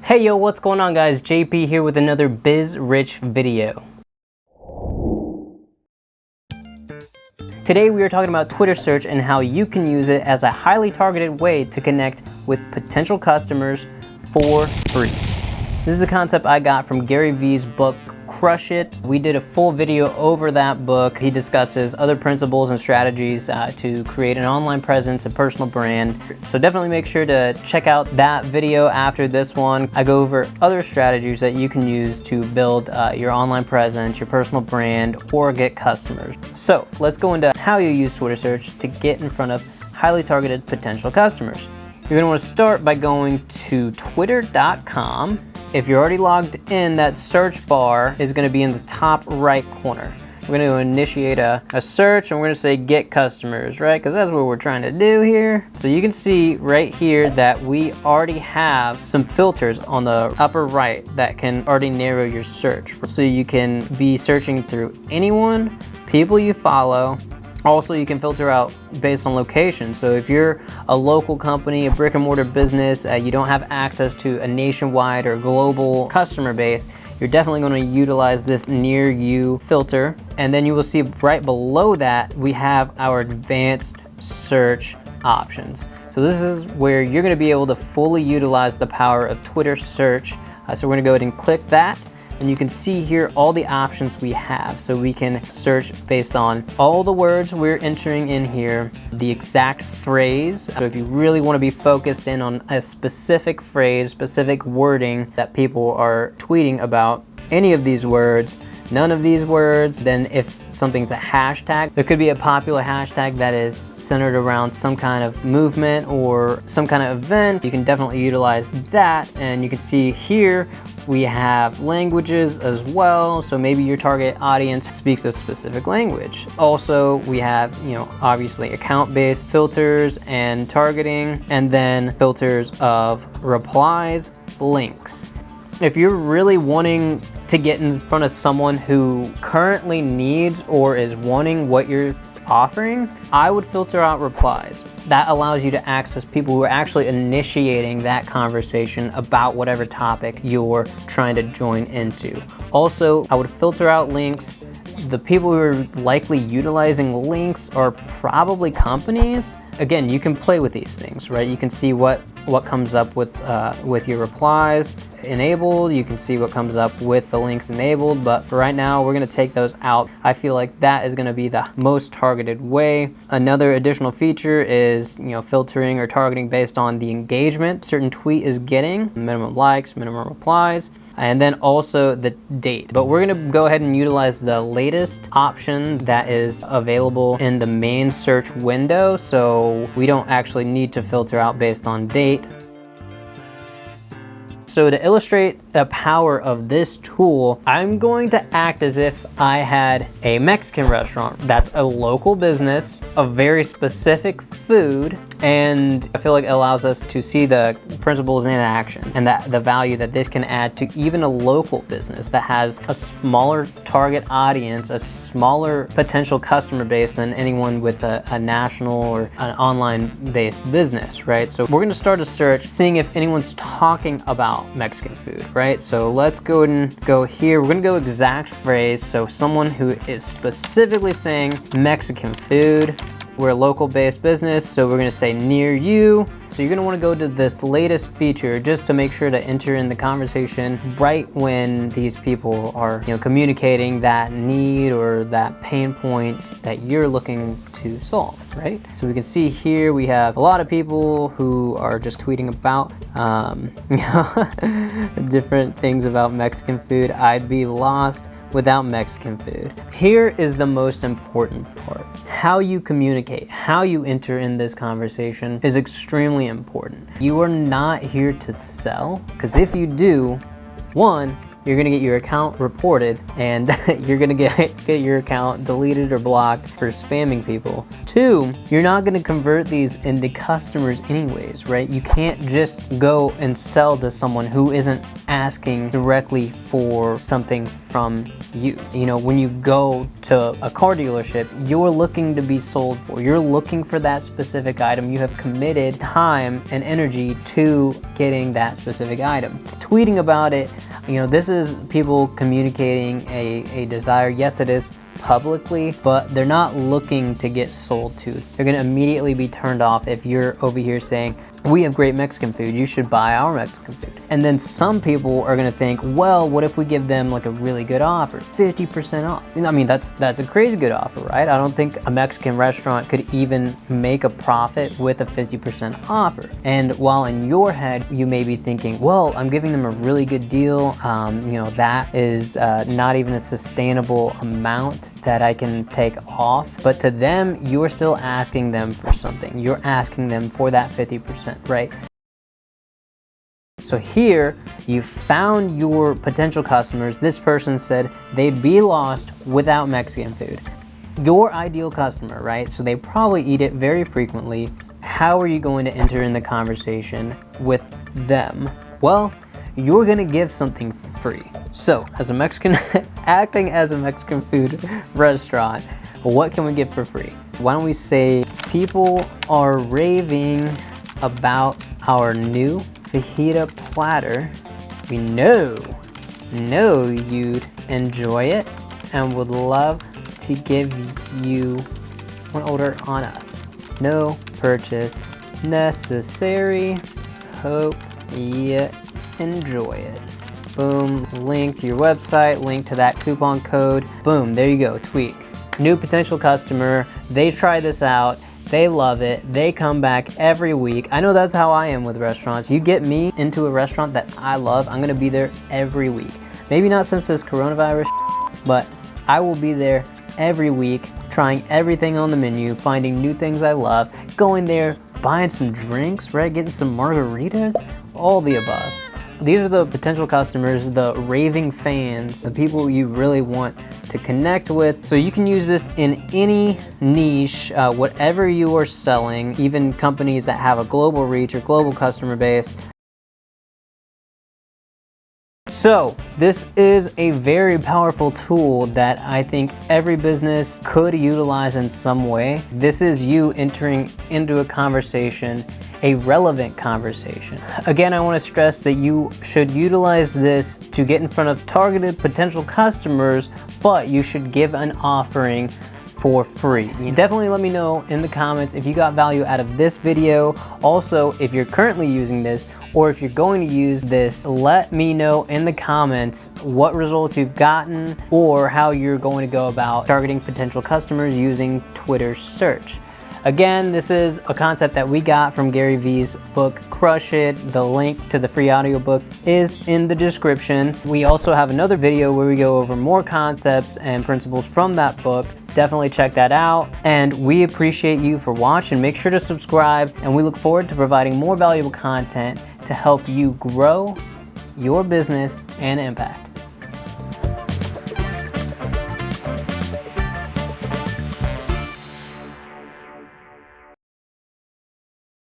Hey yo, what's going on guys? JP here with another BizRich video. Today we are talking about Twitter search and how you can use it as a highly targeted way to connect with potential customers for free. This is a concept I got from Gary Vee's book, Crush It. We did a full video over that book. He discusses other principles and strategies to create an online presence and personal brand. So definitely make sure to check out that video after this one. I go over other strategies that you can use to build your online presence, your personal brand, or get customers. So let's go into how you use Twitter search to get in front of highly targeted potential customers. You're gonna wanna start by going to twitter.com. If you're already logged in, that search bar is gonna be in the top right corner. We're gonna initiate a search and we're gonna say get customers, right? Because that's what we're trying to do here. So you can see right here that we already have some filters on the upper right that can already narrow your search. So you can be searching through anyone, people you follow. Also, you can filter out based on location. So if you're a local company, a brick and mortar business, you don't have access to a nationwide or global customer base, you're definitely going to utilize this near you filter. And then you will see right below that, we have our advanced search options. So this is where you're going to be able to fully utilize the power of Twitter search. So we're going to go ahead and click that. And you can see here all the options we have. So we can search based on all the words we're entering in here, the exact phrase. So if you really want to be focused in on a specific phrase, specific wording that people are tweeting about, any of these words, none of these words, then if something's a hashtag, there could be a popular hashtag that is centered around some kind of movement or some kind of event. You can definitely utilize that. And you can see here, we have languages as well. So maybe your target audience speaks a specific language. Also, we have, obviously account-based filters and targeting, and then filters of replies, links. If you're really wanting to get in front of someone who currently needs or is wanting what you're offering, I would filter out replies. That allows you to access people who are actually initiating that conversation about whatever topic you're trying to join into. Also, I would filter out links. The people who are likely utilizing links are probably companies. Again, you can play with these things, right? You can see what comes up with your replies enabled. You can see what comes up with the links enabled, but for right now, we're gonna take those out. I feel like that is gonna be the most targeted way. Another additional feature is, filtering or targeting based on the engagement certain tweet is getting, minimum likes, minimum replies, and then also the date. But we're gonna go ahead and utilize the latest option that is available in the main search window, so we don't actually need to filter out based on date. So to illustrate the power of this tool, I'm going to act as if I had a Mexican restaurant that's a local business, a very specific food, and I feel like it allows us to see the principles in action and the value that this can add to even a local business that has a smaller target audience, a smaller potential customer base than anyone with a national or an online based business, right? So we're gonna start a search seeing if anyone's talking about Mexican food, right? So let's go ahead and go here. We're gonna go exact phrase. So someone who is specifically saying Mexican food. We're a local based business, so we're gonna say near you. So you're gonna wanna go to this latest feature just to make sure to enter in the conversation right when these people are communicating that need or that pain point that you're looking to solve, right? So we can see here we have a lot of people who are just tweeting about different things about Mexican food. I'd be lost without Mexican food. Here is the most important part. How you communicate, how you enter in this conversation is extremely important. You are not here to sell, because if you do, one, you're gonna get your account reported, and you're gonna get your account deleted or blocked for spamming people. 2, you're not gonna convert these into customers anyways, right? You can't just go and sell to someone who isn't asking directly for something from you. You know, when you go to a car dealership, you're looking to be sold for. You're looking for that specific item. You have committed time and energy to getting that specific item. Tweeting about it, you know, this is people communicating a desire. Yes, it is publicly, but they're not looking to get sold to. They're gonna immediately be turned off if you're over here saying, we have great Mexican food, you should buy our Mexican food. And then some people are gonna think, well, what if we give them like a really good offer, 50% off? I mean, that's a crazy good offer, right? I don't think a Mexican restaurant could even make a profit with a 50% offer. And while in your head, you may be thinking, well, I'm giving them a really good deal. You know, that is not even a sustainable amount that I can take off. But to them, you're still asking them for something. You're asking them for that 50%, right? So here, you found your potential customers. This person said they'd be lost without Mexican food. Your ideal customer, right? So they probably eat it very frequently. How are you going to enter in the conversation with them? Well, you're gonna give something free. So as a Mexican, acting as a Mexican food restaurant, what can we give for free? Why don't we say, people are raving about our new fajita platter. We know you'd enjoy it and would love to give you one order on us. No purchase necessary. Hope you enjoy it. Boom, link to your website, link to that coupon code. Boom, there you go, tweet. New potential customer, they try this out, they love it, they come back every week. I know that's how I am with restaurants. You get me into a restaurant that I love, I'm gonna be there every week. Maybe not since this coronavirus, but I will be there every week, trying everything on the menu, finding new things I love, going there, buying some drinks, right? Getting some margaritas, all the above. These are the potential customers, the raving fans, the people you really want to connect with. So you can use this in any niche, whatever you are selling, even companies that have a global reach or global customer base. So this is a very powerful tool that I think every business could utilize in some way. This is you entering into a conversation, a relevant conversation. Again, I want to stress that you should utilize this to get in front of targeted potential customers, but you should give an offering for free. Definitely let me know in the comments if you got value out of this video. Also, if you're currently using this or if you're going to use this, let me know in the comments what results you've gotten or how you're going to go about targeting potential customers using Twitter search. Again, this is a concept that we got from Gary Vee's book, Crush It. The link to the free audiobook is in the description. We also have another video where we go over more concepts and principles from that book. Definitely check that out. And we appreciate you for watching. Make sure to subscribe, and we look forward to providing more valuable content to help you grow your business and impact.